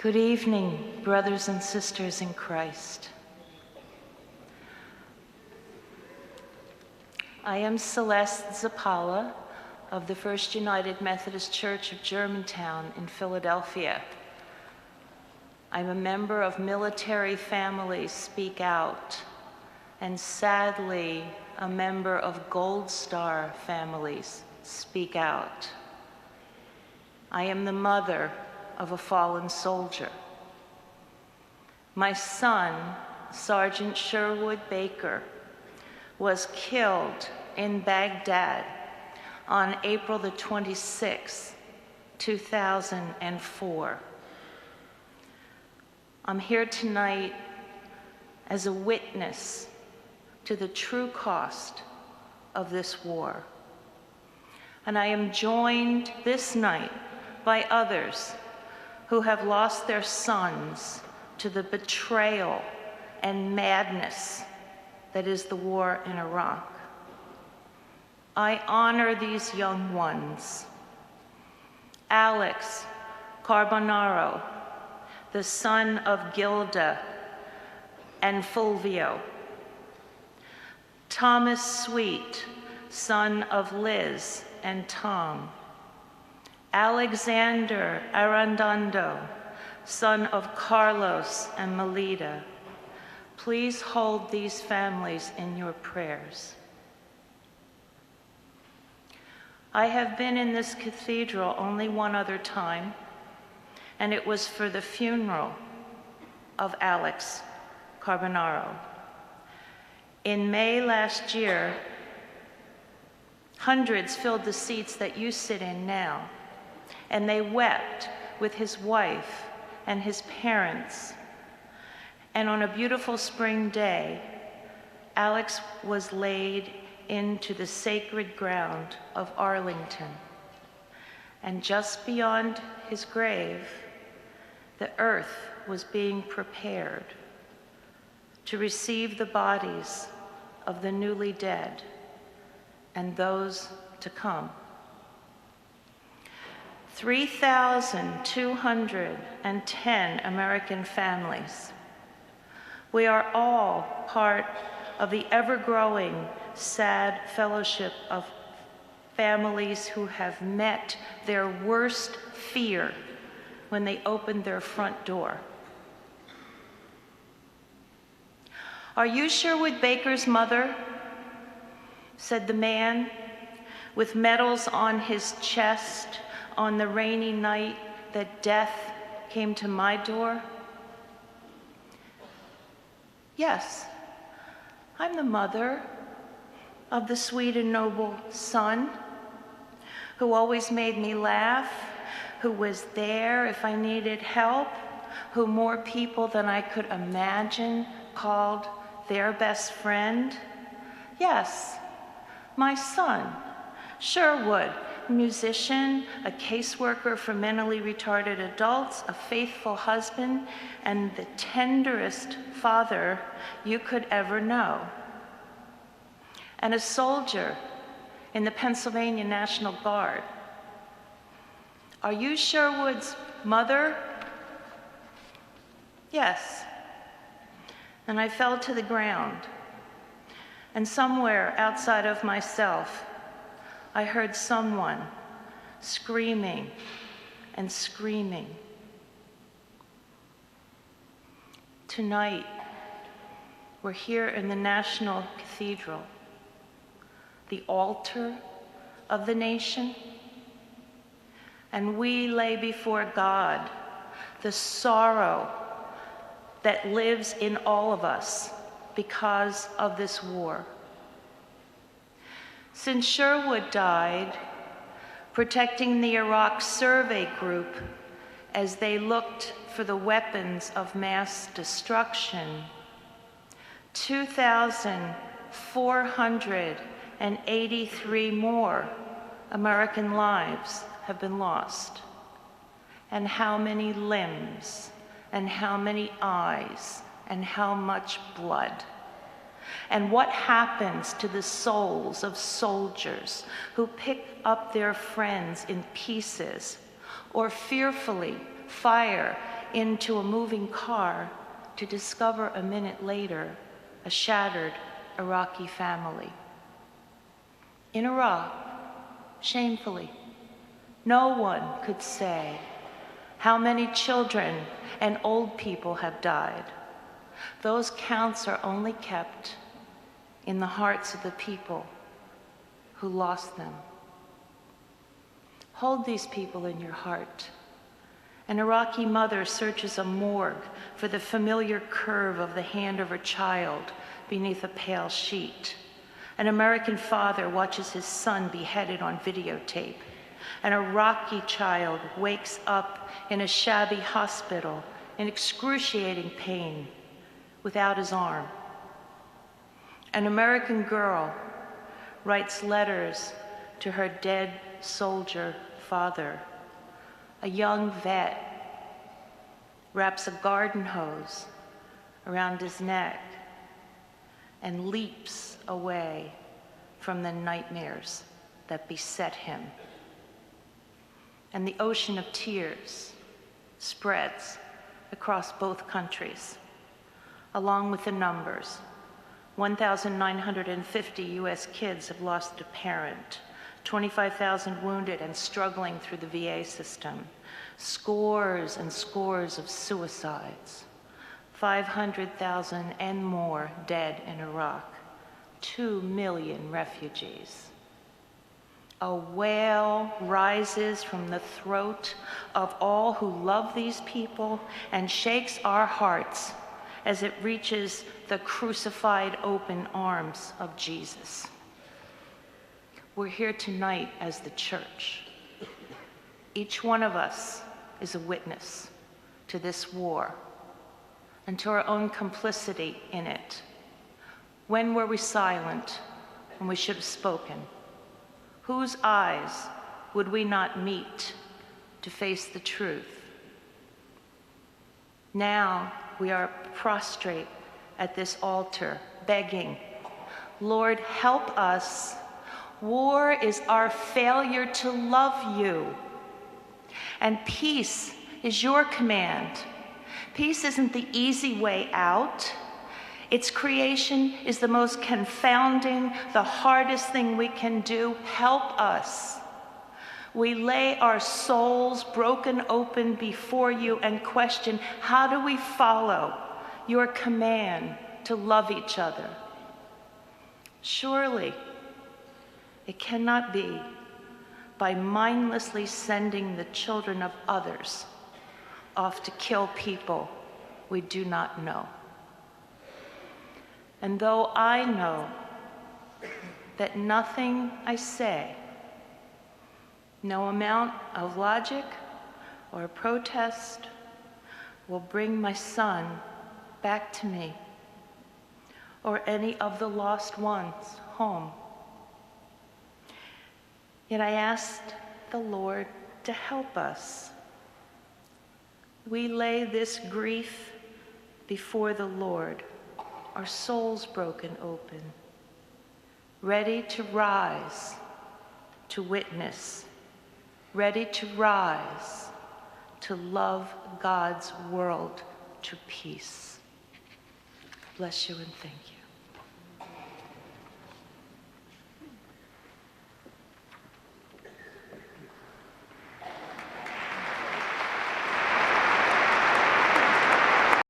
Good evening, brothers and sisters in Christ. I am Celeste Zappala of the First United Methodist Church of Germantown in Philadelphia. I'm a member of Military Families Speak Out, and sadly, a member of Gold Star Families Speak Out. I am the mother of a fallen soldier. My son, Sergeant Sherwood Baker, was killed in Baghdad on April the 26th, 2004. I'm here tonight as a witness to the true cost of this war. And I am joined this night by others who have lost their sons to the betrayal and madness that is the war in Iraq. I honor these young ones. Alex Carbonaro, the son of Gilda and Fulvio. Thomas Sweet, son of Liz and Tom. Alexander Arandando, son of Carlos and Melita. Please hold these families in your prayers. I have been in this cathedral only one other time, and it was for the funeral of Alex Carbonaro. In May last year, hundreds filled the seats that you sit in now, and they wept with his wife and his parents. And on a beautiful spring day, Alex was laid into the sacred ground of Arlington. And just beyond his grave, the earth was being prepared to receive the bodies of the newly dead and those to come. 3,210 American families. We are all part of the ever-growing, sad fellowship of families who have met their worst fear when they opened their front door. "Are you Sherwood Baker's mother?" said the man with medals on his chest on the rainy night that death came to my door. "Yes, I'm the mother of the sweet and noble son who always made me laugh, who was there if I needed help, who more people than I could imagine called their best friend. Yes, my son, Sherwood, musician, a caseworker for mentally retarded adults, a faithful husband, and the tenderest father you could ever know. And a soldier in the Pennsylvania National Guard. Are you Sherwood's mother?" "Yes." And I fell to the ground. And somewhere outside of myself, I heard someone screaming and screaming. Tonight, we're here in the National Cathedral, the altar of the nation, and we lay before God the sorrow that lives in all of us because of this war. Since Sherwood died, protecting the Iraq Survey Group as they looked for the weapons of mass destruction, 2,483 more American lives have been lost. And how many limbs, and how many eyes, and how much blood. And what happens to the souls of soldiers who pick up their friends in pieces or fearfully fire into a moving car to discover a minute later a shattered Iraqi family. In Iraq, shamefully, no one could say how many children and old people have died. Those counts are only kept in the hearts of the people who lost them. Hold these people in your heart. An Iraqi mother searches a morgue for the familiar curve of the hand of her child beneath a pale sheet. An American father watches his son beheaded on videotape. An Iraqi child wakes up in a shabby hospital in excruciating pain without his arm. An American girl writes letters to her dead soldier father. A young vet wraps a garden hose around his neck and leaps away from the nightmares that beset him. And the ocean of tears spreads across both countries, along with the numbers. 1,950 US kids have lost a parent, 25,000 wounded and struggling through the VA system, scores and scores of suicides, 500,000 and more dead in Iraq, 2 million refugees. A wail rises from the throat of all who love these people and shakes our hearts as it reaches the crucified open arms of Jesus. We're here tonight as the church. Each one of us is a witness to this war and to our own complicity in it. When were we silent when we should have spoken? Whose eyes would we not meet to face the truth? Now we are prostrate at this altar, begging, Lord, help us. War is our failure to love you. And peace is your command. Peace isn't the easy way out. Its creation is the most confounding, the hardest thing we can do. Help us. We lay our souls broken open before you and question, how do we follow your command to love each other? Surely, it cannot be by mindlessly sending the children of others off to kill people we do not know. And though I know that nothing I say, no amount of logic or protest will bring my son back to me or any of the lost ones home, yet I asked the Lord to help us. We lay this grief before the Lord, our souls broken open, ready to rise to witness, ready to rise to love God's world to peace. Bless you and thank you.